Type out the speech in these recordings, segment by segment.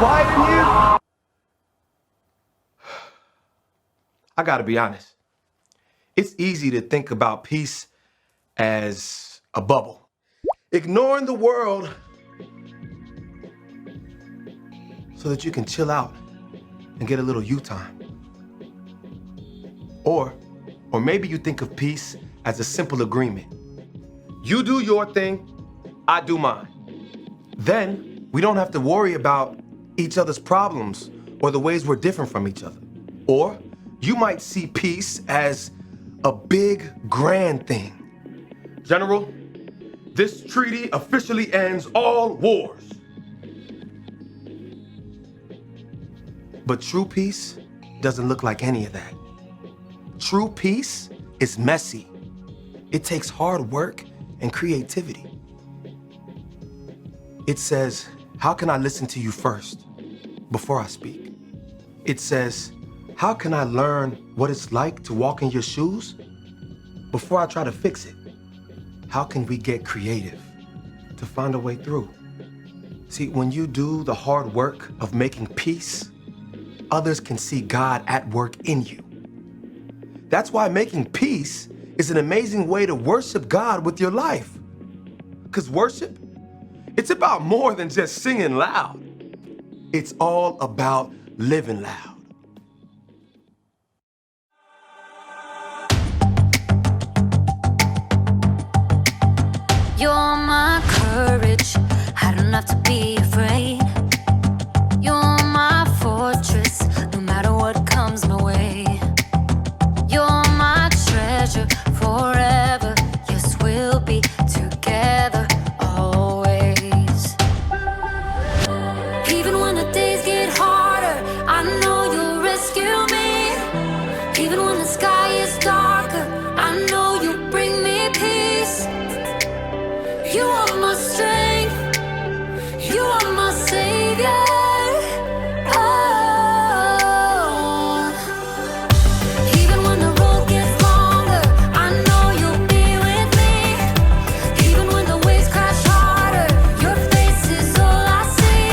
quiet in here? I gotta be honest. It's easy to think about peace as a bubble. Ignoring the world so that you can chill out and get a little you time. Or maybe you think of peace as a simple agreement. You do your thing, I do mine. Then we don't have to worry about each other's problems or the ways we're different from each other. Or you might see peace as a big, grand thing. General, this treaty officially ends all wars. But true peace doesn't look like any of that. True peace is messy. It takes hard work and creativity. It says, how can I listen to you first before I speak? It says, how can I learn what it's like to walk in your shoes before I try to fix it? How can we get creative to find a way through? See, when you do the hard work of making peace, others can see God at work in you. That's why making peace is an amazing way to worship God with your life. Because worship, it's about more than just singing loud. It's all about living loud. You're my courage, I don't have to be afraid. You're my fortress, no matter what comes my way. You're my treasure forever, yes, we'll be together always. Even when the days get harder, I know you'll rescue me. Even when the sky is darker, I know you'll bring me peace. You are my strength, you are my savior. Oh. Even when the road gets longer, I know you'll be with me. Even when the waves crash harder, your face is all I see.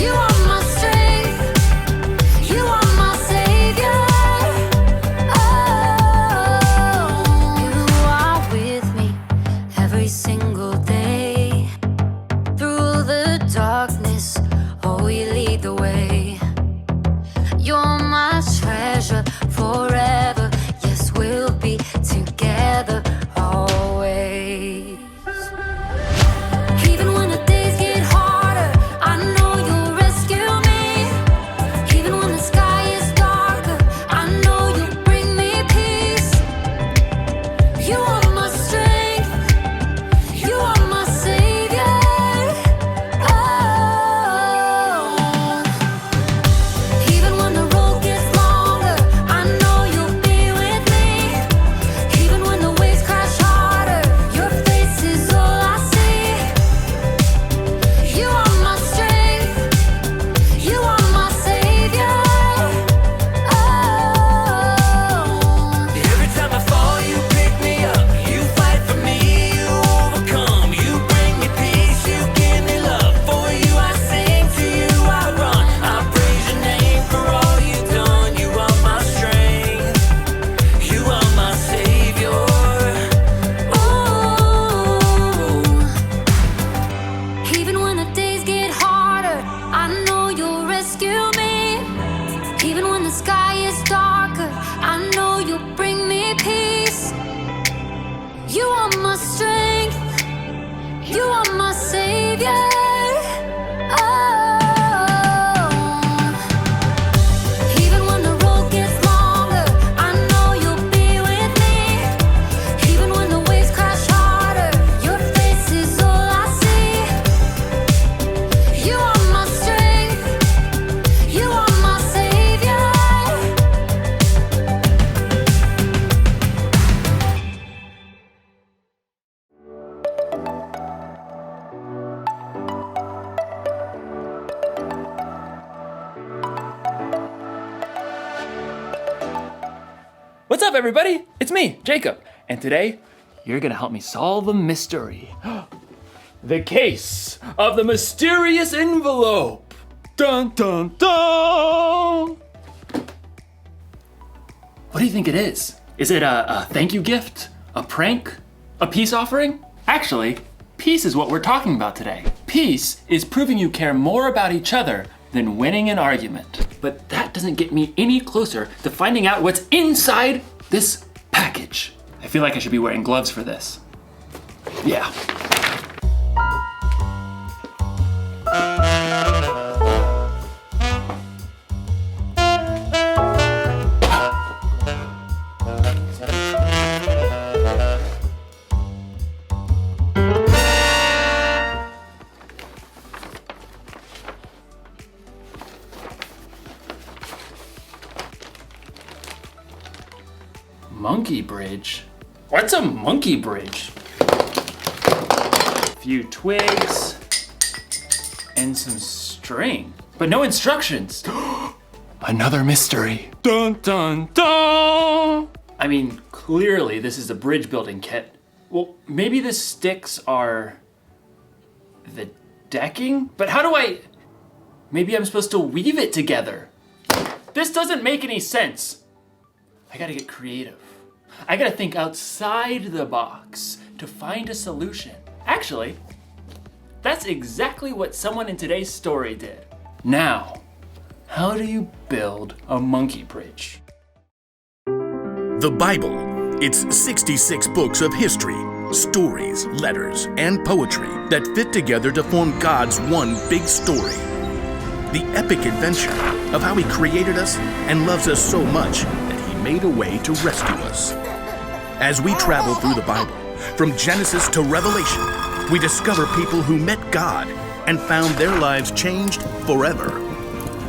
You are my strength, you are my savior. Oh. You are with me every single day. Through the darkness, oh, you lead the way. You're my treasure forever, yes, we'll be together always. Even when the days get harder, I know you'll rescue me. Even when the sky is darker, I know you'll bring me peace. You are my strength, you are my savior. Oh. Even when the road gets longer, I know you'll be with me. Even when the waves crash harder, your face is all I see. You are my strength, you are my savior. Oh. Every time I fall, you pick me up. You fight for me, you overcome. You bring me peace, you give me love. For you I sing, to you I run. I praise your name for all you've done. You are my strength, you are my savior. Ooh. Even when the days get harder, I know you'll rescue me. Even when the sky is darker, I know you'll bring me peace. You are my strength, you are my savior. Oh. Even when the road gets longer, I know you'll be with me. Even when the waves crash harder, your face is all I see. You are my strength, you are my savior. What's up, everybody? It's me, Jacob, and today you're gonna help me solve a mystery. The case of the mysterious envelope. Dun dun dun! What do you think it is? Is it a thank you gift? A prank? A peace offering? Actually, peace is what we're talking about today. Peace is proving you care more about each other than winning an argument. But that doesn't get me any closer to finding out what's inside this package. I feel like I should be wearing gloves for this. Yeah. Monkey bridge? What's a monkey bridge? A few twigs and some string, but no instructions. Another mystery. Dun dun dun! I mean, clearly this is a bridge building kit. Well, maybe the sticks are the decking? But how do maybe I'm supposed to weave it together. This doesn't make any sense. I gotta get creative. I gotta think outside the box to find a solution. Actually, that's exactly what someone in today's story did. Now, how do you build a monkey bridge? The Bible. It's 66 books of history, stories, letters, and poetry that fit together to form God's one big story. The epic adventure of how He created us and loves us so much that He made a way to rescue us. As we travel through the Bible, from Genesis to Revelation, we discover people who met God and found their lives changed forever.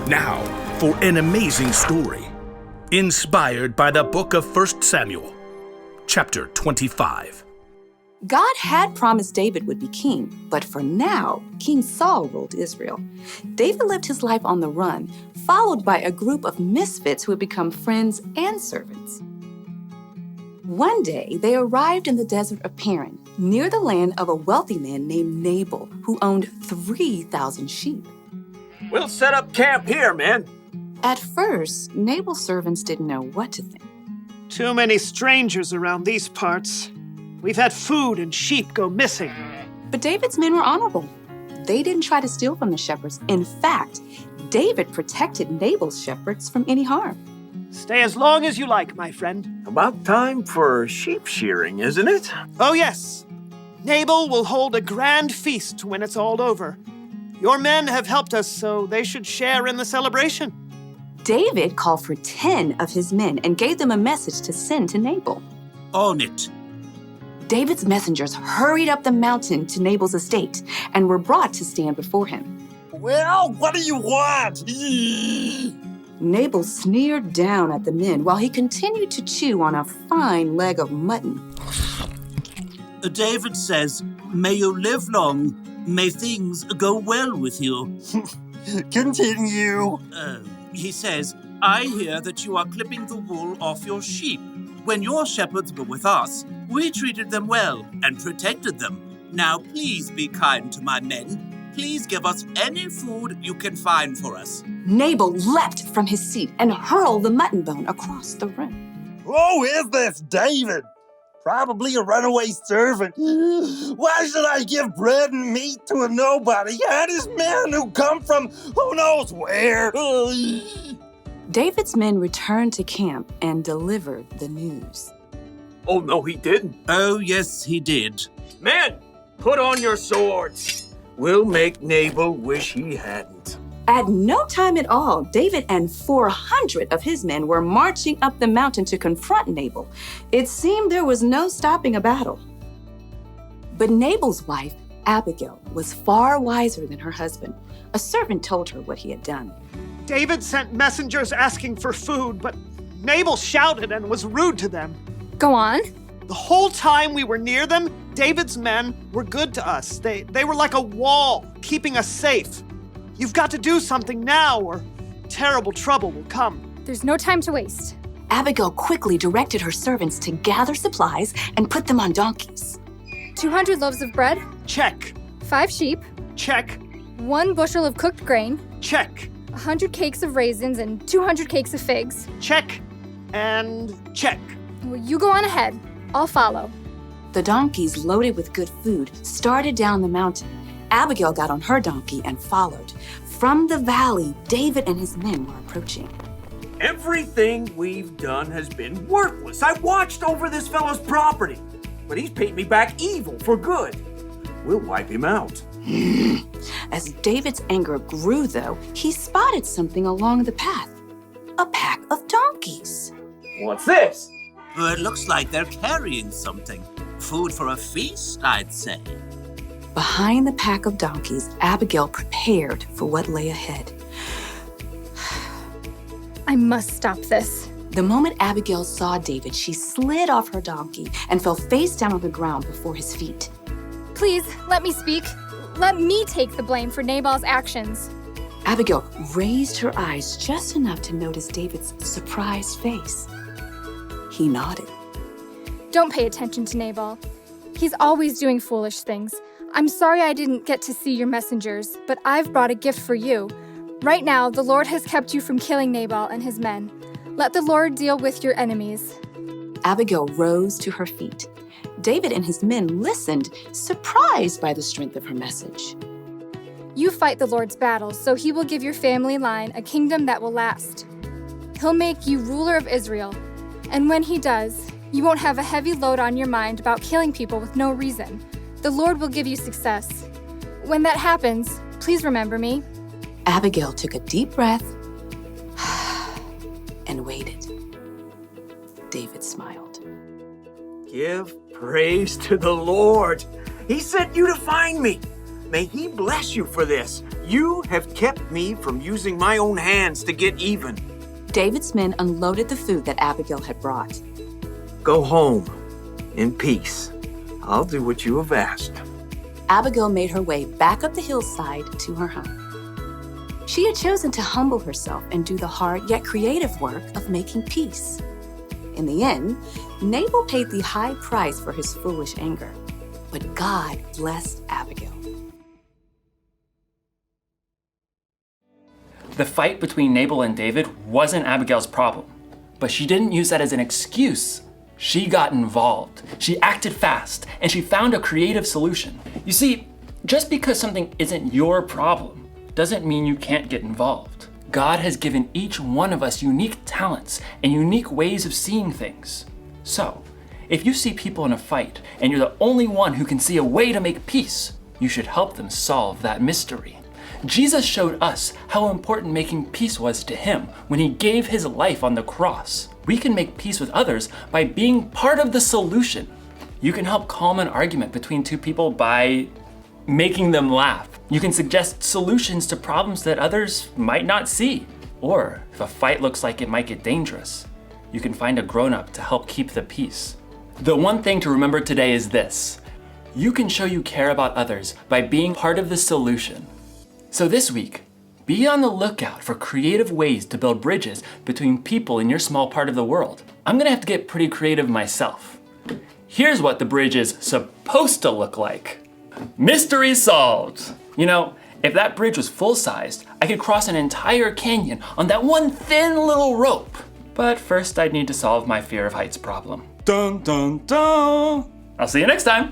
Now, for an amazing story, inspired by the book of 1 Samuel, chapter 25. God had promised David would be king, but for now, King Saul ruled Israel. David lived his life on the run, followed by a group of misfits who had become friends and servants. One day, they arrived in the desert of Paran, near the land of a wealthy man named Nabal, who owned 3,000 sheep. We'll set up camp here, man. At first, Nabal's servants didn't know what to think. Too many strangers around these parts. We've had food and sheep go missing. But David's men were honorable. They didn't try to steal from the shepherds. In fact, David protected Nabal's shepherds from any harm. Stay as long as you like, my friend. About time for sheep shearing, isn't it? Oh, yes. Nabal will hold a grand feast when it's all over. Your men have helped us, so they should share in the celebration. David called for 10 of his men and gave them a message to send to Nabal. On it. David's messengers hurried up the mountain to Nabal's estate and were brought to stand before him. Well, what do you want? Nabal sneered down at the men while he continued to chew on a fine leg of mutton. David says, may you live long, may things go well with you. Continue. He says, I hear that you are clipping the wool off your sheep. When your shepherds were with us, we treated them well and protected them. Now please be kind to my men. Please give us any food you can find for us. Nabal leapt from his seat and hurled the mutton bone across the room. Who is this David? Probably a runaway servant. Why should I give bread and meat to a nobody and his men who come from who knows where? David's men returned to camp and delivered the news. Oh, no, he didn't. Oh, yes, he did. Men, put on your swords. We'll make Nabal wish he hadn't. At no time at all, David and 400 of his men were marching up the mountain to confront Nabal. It seemed there was no stopping a battle. But Nabal's wife, Abigail, was far wiser than her husband. A servant told her what he had done. David sent messengers asking for food, but Nabal shouted and was rude to them. Go on. The whole time we were near them, David's men were good to us. They were like a wall, keeping us safe. You've got to do something now, or terrible trouble will come. There's no time to waste. Abigail quickly directed her servants to gather supplies and put them on donkeys. 200 loaves of bread? Check. 5 sheep, Check. 1 bushel of cooked grain, Check. 100 cakes of raisins, and 200 cakes of figs. Check. And check. Well, you go on ahead. I'll follow. The donkeys, loaded with good food, started down the mountain. Abigail got on her donkey and followed. From the valley, David and his men were approaching. Everything we've done has been worthless. I watched over this fellow's property, but he's paid me back evil for good. We'll wipe him out. As David's anger grew, though, he spotted something along the path. A pack of donkeys. What's this? It looks like they're carrying something. Food for a feast, I'd say. Behind the pack of donkeys, Abigail prepared for what lay ahead. I must stop this. The moment Abigail saw David, she slid off her donkey and fell face down on the ground before his feet. Please, let me speak. Let me take the blame for Nabal's actions. Abigail raised her eyes just enough to notice David's surprised face. He nodded. Don't pay attention to Nabal. He's always doing foolish things. I'm sorry I didn't get to see your messengers, but I've brought a gift for you. Right now, the Lord has kept you from killing Nabal and his men. Let the Lord deal with your enemies. Abigail rose to her feet. David and his men listened, surprised by the strength of her message. You fight the Lord's battles, so he will give your family line a kingdom that will last. He'll make you ruler of Israel. And when he does, you won't have a heavy load on your mind about killing people with no reason. The Lord will give you success. When that happens, please remember me. Abigail took a deep breath and waited. David smiled. Give praise to the Lord. He sent you to find me. May he bless you for this. You have kept me from using my own hands to get even. David's men unloaded the food that Abigail had brought. Go home in peace. I'll do what you have asked. Abigail made her way back up the hillside to her home. She had chosen to humble herself and do the hard yet creative work of making peace. In the end, Nabal paid the high price for his foolish anger, but God blessed Abigail. The fight between Nabal and David wasn't Abigail's problem, but she didn't use that as an excuse. She got involved. She acted fast, and she found a creative solution. You see, just because something isn't your problem doesn't mean you can't get involved. God has given each one of us unique talents and unique ways of seeing things. So, if you see people in a fight and you're the only one who can see a way to make peace, you should help them solve that mystery. Jesus showed us how important making peace was to him when he gave his life on the cross. We can make peace with others by being part of the solution. You can help calm an argument between two people by making them laugh. You can suggest solutions to problems that others might not see. Or if a fight looks like it might get dangerous, you can find a grown-up to help keep the peace. The one thing to remember today is this: you can show you care about others by being part of the solution. So this week, be on the lookout for creative ways to build bridges between people in your small part of the world. I'm gonna have to get pretty creative myself. Here's what the bridge is supposed to look like. Mystery solved. You know, if that bridge was full-sized, I could cross an entire canyon on that one thin little rope. But first I'd need to solve my fear of heights problem. Dun dun dun! I'll see you next time.